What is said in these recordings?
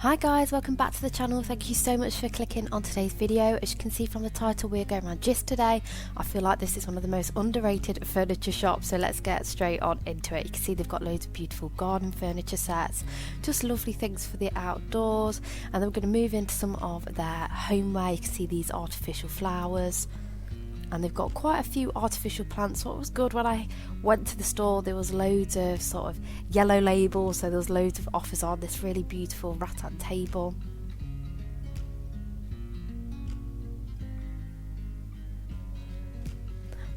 Hi guys, welcome back to the channel. Thank you so much for clicking on today's video. As you can see from the title, we're going around Jysk today. I feel like this is one of the most underrated furniture shops, so let's get straight on into it. You can see they've got loads of beautiful garden furniture sets, just lovely things for the outdoors, and then we're going to move into some of their homeware. You can see these artificial flowers, and they've got quite a few artificial plants. What was good when I went to the store, there was loads of sort of yellow labels, so there was loads of offers on this really beautiful rattan table.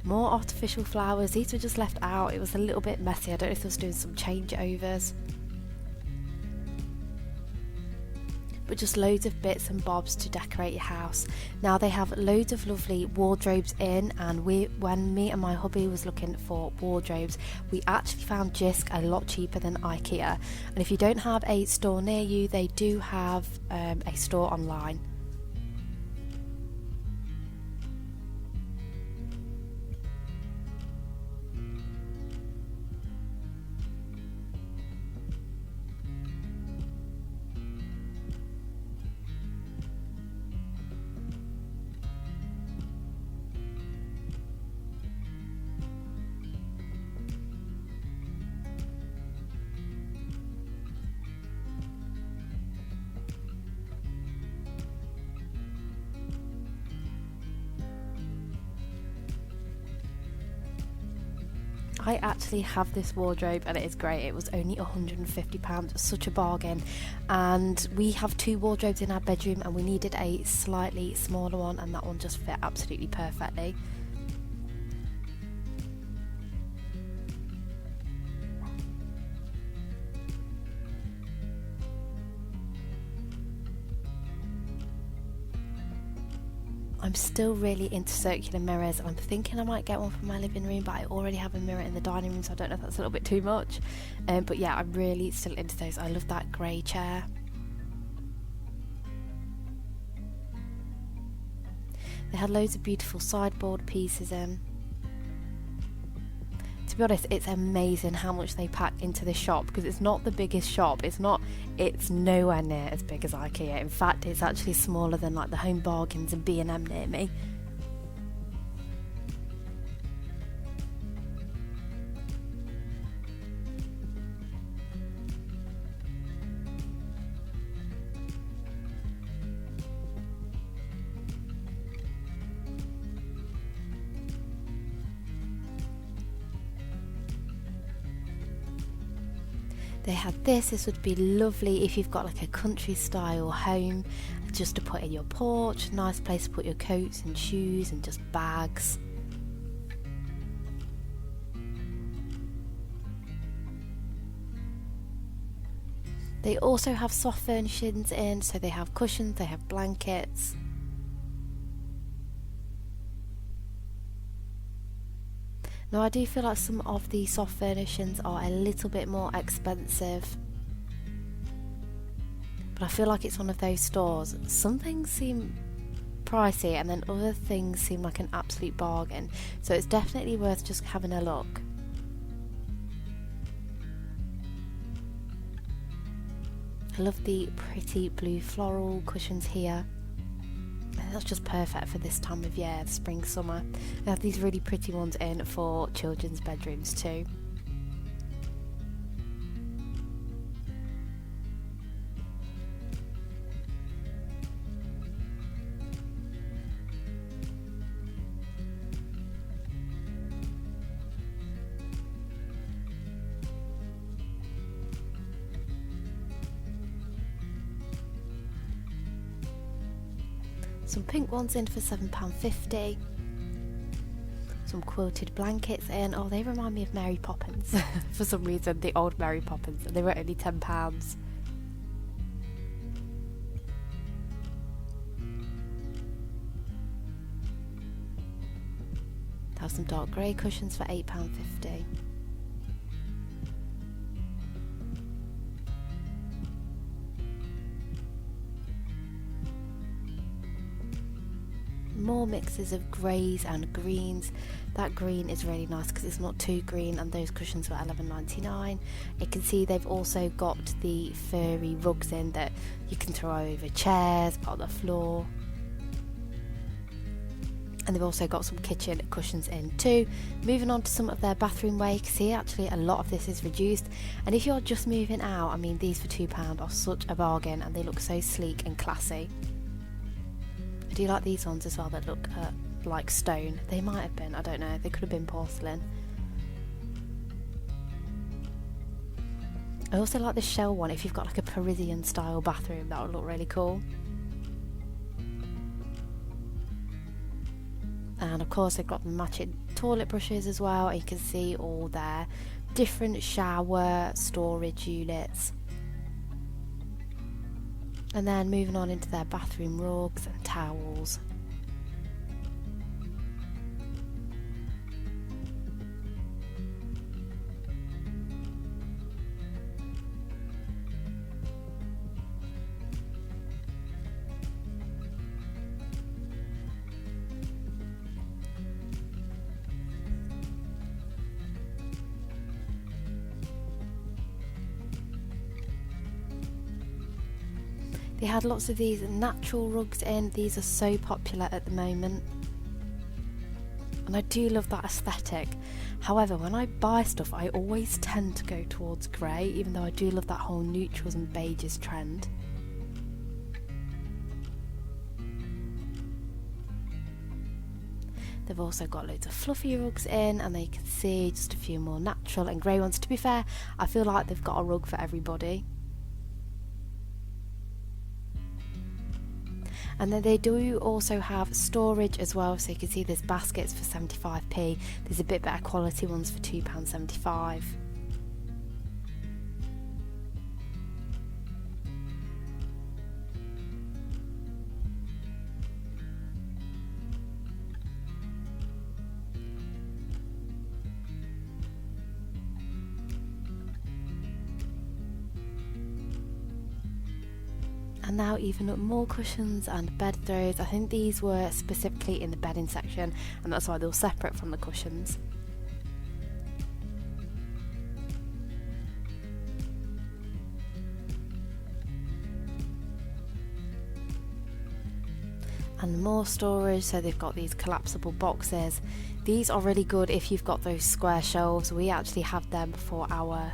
More artificial flowers. These were just left out. It was a little bit messy. I don't know if they was doing some changeovers, but just loads of bits and bobs to decorate your house. Now they have loads of lovely wardrobes in, and when me and my hubby was looking for wardrobes, we actually found Jysk a lot cheaper than IKEA. And if you don't have a store near you, they do have a store online. I actually have this wardrobe and it is great. It was only £150, such a bargain. And we have two wardrobes in our bedroom and we needed a slightly smaller one, and that one just fit absolutely perfectly. I'm still really into circular mirrors, and I'm thinking I might get one for my living room, but I already have a mirror in the dining room, so I don't know if that's a little bit too much. But yeah, I'm really still into those. I love that grey chair. They had loads of beautiful sideboard pieces in. To be honest, it's amazing how much they pack into this shop, because it's not the biggest shop. It's nowhere near as big as IKEA. In fact, it's actually smaller than like the Home Bargains and B&M near me. They had this would be lovely if you've got like a country style home, just to put in your porch. Nice place to put your coats and shoes and just bags. They also have soft furnishings in, so they have cushions, they have blankets. Now I do feel like some of the soft furnishings are a little bit more expensive, but I feel like it's one of those stores. Some things seem pricey and then other things seem like an absolute bargain, so it's definitely worth just having a look. I love the pretty blue floral cushions here. That's just perfect for this time of year, spring, summer. They have these really pretty ones in for children's bedrooms too. Some pink ones in for £7.50. Some quilted blankets in. Oh, they remind me of Mary Poppins for some reason, the old Mary Poppins, and they were only £10. Have some dark grey cushions for £8.50. more mixes of greys and greens. That green is really nice because it's not too green, and those cushions were $11.99. You can see they've also got the furry rugs in that you can throw over chairs, on the floor. And they've also got some kitchen cushions in too. Moving on to some of their bathroom wear, you can see actually a lot of this is reduced, and if you're just moving out, I mean, these for £2 are such a bargain, and they look so sleek and classy. I do like these ones as well that look like stone. They might have been, I don't know, they could have been porcelain. I also like the shell one. If you've got like a Parisian style bathroom, that would look really cool. And of course they've got the matching toilet brushes as well, and you can see all their different shower storage units. And then moving on into their bathroom rugs and towels. They had lots of these natural rugs in. These are so popular at the moment, and I do love that aesthetic. However, when I buy stuff, I always tend to go towards grey, even though I do love that whole neutrals and beiges trend. They've also got loads of fluffy rugs in, and they can see just a few more natural and grey ones. To be fair, I feel like they've got a rug for everybody. And then they do also have storage as well, so you can see there's baskets for 75p. There's a bit better quality ones for £2.75. And now even more cushions and bed throws. I think these were specifically in the bedding section, and that's why they were separate from the cushions. And more storage, so they've got these collapsible boxes. These are really good if you've got those square shelves. We actually have them for our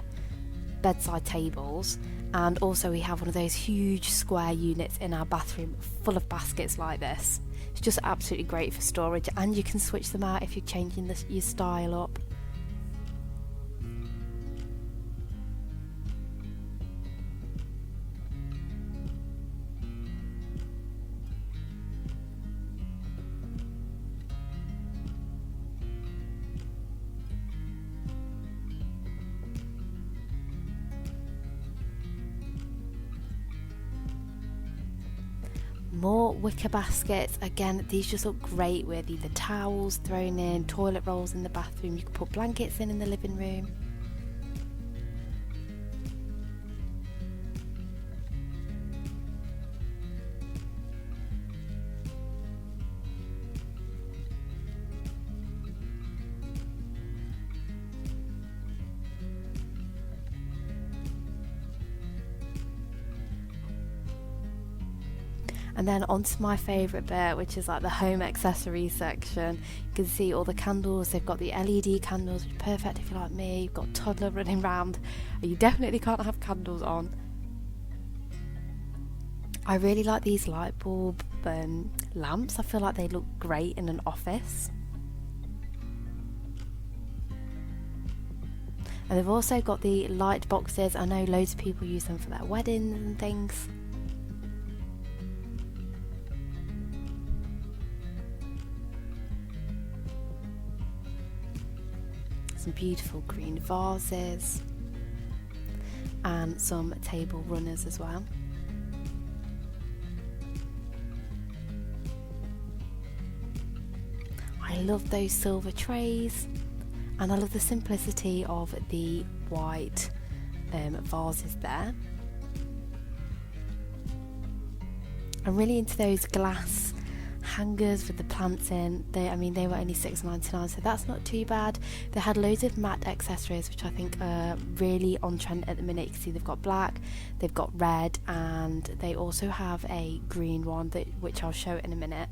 bedside tables. And also we have one of those huge square units in our bathroom full of baskets like this. It's just absolutely great for storage, and you can switch them out if you're changing your style up. More wicker baskets. Again, these just look great with either towels thrown in, toilet rolls in the bathroom. You can put blankets in the living room. And then onto my favourite bit, which is like the home accessories section. You can see all the candles. They've got the LED candles, which are perfect if you're like me. You've got a toddler running around, and you definitely can't have candles on. I really like these light bulb lamps. I feel like they look great in an office. And they've also got the light boxes. I know loads of people use them for their weddings and things. Some beautiful green vases and some table runners as well. I love those silver trays, and I love the simplicity of the white vases there. I'm really into those glass hangers with the plants in. I mean they were only £6.99, so that's not too bad. They had loads of matte accessories which I think are really on trend at the minute. You can see they've got black, they've got red, and they also have a green one which I'll show in a minute.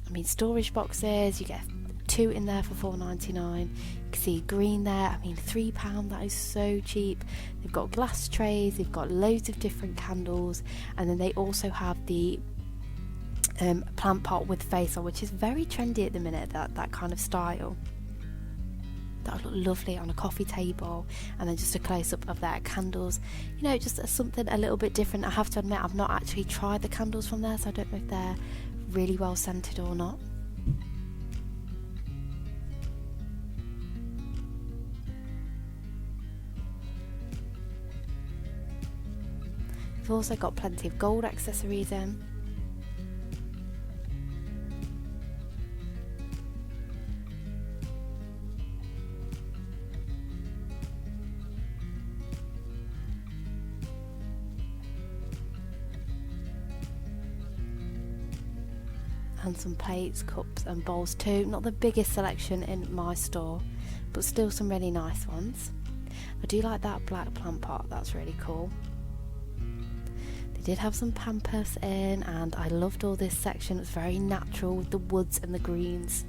I mean, storage boxes, you get 2 in there for £4.99. You can see green there, I mean £3, that is so cheap. They've got glass trays, they've got loads of different candles, and then they also have the plant pot with face on, which is very trendy at the minute, that kind of style. That would look lovely on a coffee table. And then just a close-up of their candles, you know, just something a little bit different. I have to admit I've not actually tried the candles from there, so I don't know if they're really well scented or not. We've also got plenty of gold accessories in. And some plates, cups and bowls too. Not the biggest selection in my store, but still some really nice ones. I do like that black plant pot, that's really cool. They did have some Pampers in, and I loved all this section. It was very natural with the woods and the greens.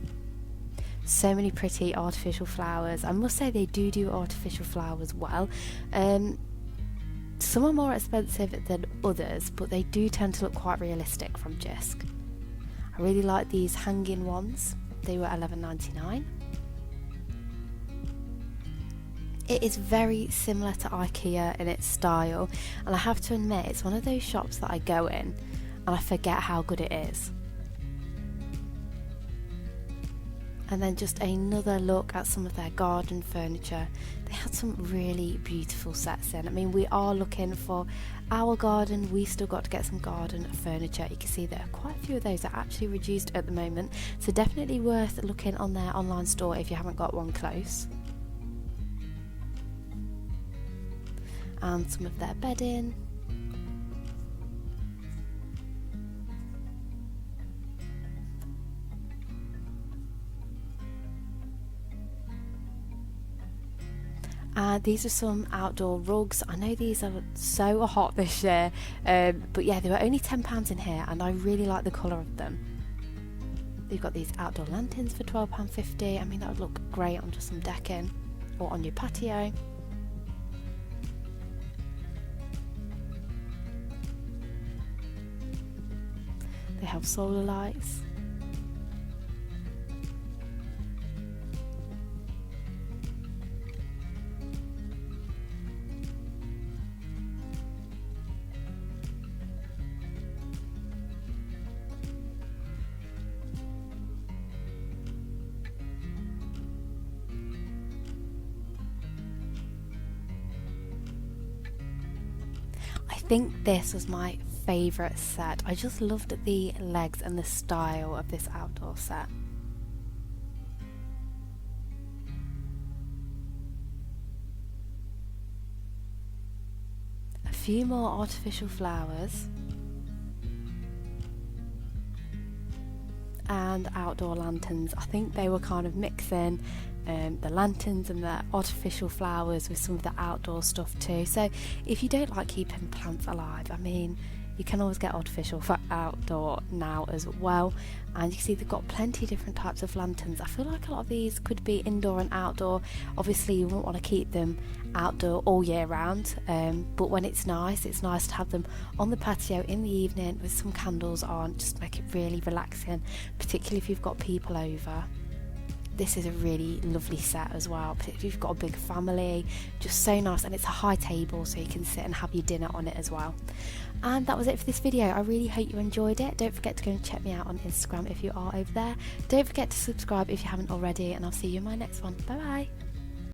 So many pretty artificial flowers. I must say they do artificial flowers well. Some are more expensive than others, but they do tend to look quite realistic from Jysk. I really like these hanging ones. They were £11.99. It is very similar to IKEA in its style, and I have to admit it's one of those shops that I go in and I forget how good it is. And then just another look at some of their garden furniture. They had some really beautiful sets in. I mean, we are looking for our garden. We still got to get some garden furniture. You can see there are quite a few of those that are actually reduced at the moment, so definitely worth looking on their online store if you haven't got one close. And some of their bedding. These are some outdoor rugs. I know these are so hot this year, but yeah, they were only £10 in here, and I really like the colour of them. They've got these outdoor lanterns for £12.50. I mean, that would look great on just some decking or on your patio. They have solar lights. I think this was my favourite set. I just loved the legs and the style of this outdoor set. A few more artificial flowers and outdoor lanterns. I think they were kind of mixing the lanterns and the artificial flowers with some of the outdoor stuff too. So if you don't like keeping plants alive, I mean, you can always get artificial for outdoor now as well. And you can see they've got plenty of different types of lanterns. I feel like a lot of these could be indoor and outdoor. Obviously you won't want to keep them outdoor all year round, but when it's nice to have them on the patio in the evening with some candles on, just to make it really relaxing, particularly if you've got people over. This is a really lovely set as well, if you've got a big family, just so nice, and it's a high table so you can sit and have your dinner on it as well. And that was it for this video. I really hope you enjoyed it. Don't forget to go and check me out on Instagram if you are over there. Don't forget to subscribe if you haven't already, and I'll see you in my next one. Bye bye.